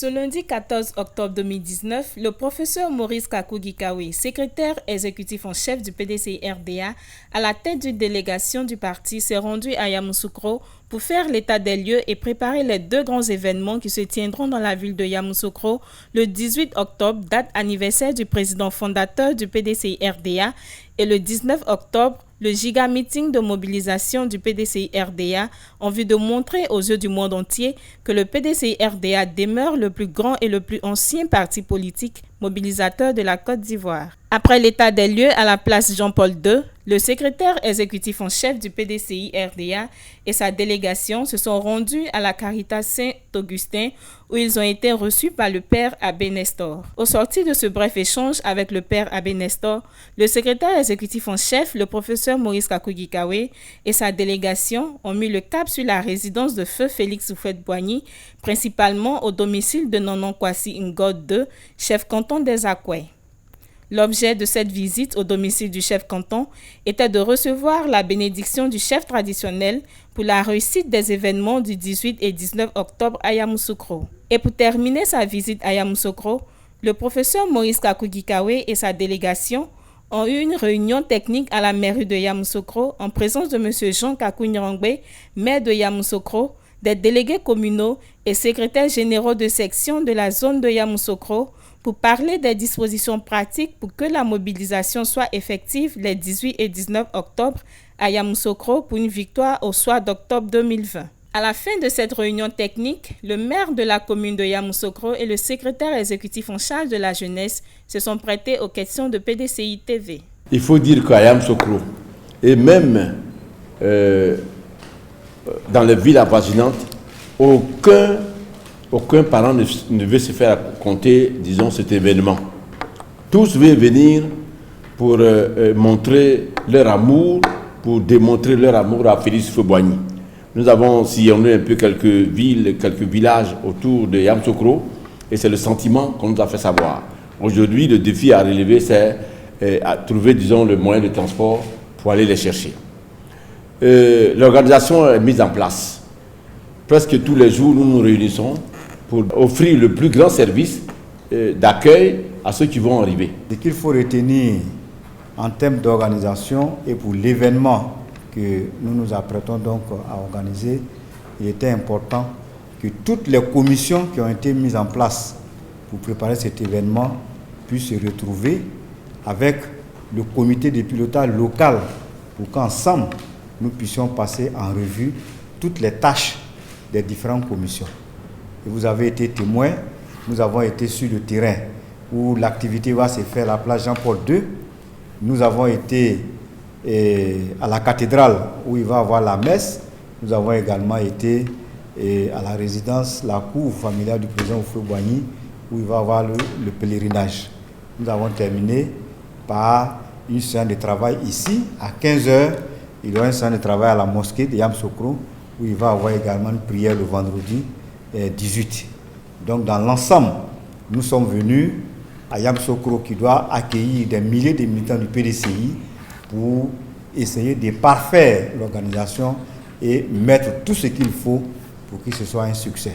Ce lundi 14 octobre 2019, le professeur Maurice Kakou-Gikawe, secrétaire exécutif en chef du PDCI-RDA, à la tête d'une délégation du parti, s'est rendu à Yamoussoukro pour faire l'état des lieux et préparer les deux grands événements qui se tiendront dans la ville de Yamoussoukro le 18 octobre, date anniversaire du président fondateur du PDCI-RDA, et le 19 octobre, le giga meeting de mobilisation du PDCI-RDA en vue de montrer aux yeux du monde entier que le PDCI-RDA demeure le plus grand et le plus ancien parti politique mobilisateur de la Côte d'Ivoire. Après l'état des lieux à la place Jean-Paul II, le secrétaire exécutif en chef du PDCI-RDA et sa délégation se sont rendus à la Caritas Saint-Augustin où ils ont été reçus par le père Abbé Nestor. Au sortir de ce bref échange avec le père Abbé Nestor, le secrétaire exécutif en chef, le professeur Maurice Kakou-Gikawe et sa délégation ont mis le cap sur la résidence de feu Félix Houphouët-Boigny, principalement au domicile de Nanon Kwasi Ngod II, chef canton des Akwai. L'objet de cette visite au domicile du chef canton était de recevoir la bénédiction du chef traditionnel pour la réussite des événements du 18 et 19 octobre à Yamoussoukro. Et pour terminer sa visite à Yamoussoukro, le professeur Maurice Kakou-Gikawe et sa délégation ont eu une réunion technique à la mairie de Yamoussoukro en présence de M. Jean Kakou-Nyangbe, maire de Yamoussoukro, des délégués communaux et secrétaires généraux de section de la zone de Yamoussoukro pour parler des dispositions pratiques pour que la mobilisation soit effective les 18 et 19 octobre à Yamoussoukro pour une victoire au soir d'octobre 2020. À la fin de cette réunion technique, le maire de la commune de Yamoussoukro et le secrétaire exécutif en charge de la jeunesse se sont prêtés aux questions de PDCI TV. Il faut dire qu'à Yamoussoukro, et même dans les villes avoisinantes, aucun parent ne veut se faire compter, disons, cet événement. Tous veulent venir pour montrer leur amour, pour démontrer leur amour à Félix Houphouët-Boigny. Nous avons sillonné un peu quelques villes, quelques villages autour de Yamoussoukro et c'est le sentiment qu'on nous a fait savoir. Aujourd'hui, le défi à relever, c'est à trouver, disons, le moyen de transport pour aller les chercher. L'organisation est mise en place. Presque tous les jours, nous nous réunissons pour offrir le plus grand service d'accueil à ceux qui vont arriver. Ce qu'il faut retenir en termes d'organisation et pour l'événement que nous nous apprêtons donc à organiser, il était important que toutes les commissions qui ont été mises en place pour préparer cet événement puissent se retrouver avec le comité de pilotage local pour qu'ensemble nous puissions passer en revue toutes les tâches des différentes commissions. Et vous avez été témoins, nous avons été sur le terrain où l'activité va se faire à la place Jean-Paul II. Nous avons été à la cathédrale où il va y avoir la messe. Nous avons également été à la résidence, la cour familiale du président Houphouët-Boigny où il va y avoir le pèlerinage. Nous avons terminé par une séance de travail ici à 15h. Il y aura une séance de travail à la mosquée de Yamoussoukro où il va y avoir également une prière le vendredi 18. Donc dans l'ensemble, nous sommes venus à Yamoussoukro qui doit accueillir des milliers de militants du PDCI pour essayer de parfaire l'organisation et mettre tout ce qu'il faut pour que ce soit un succès.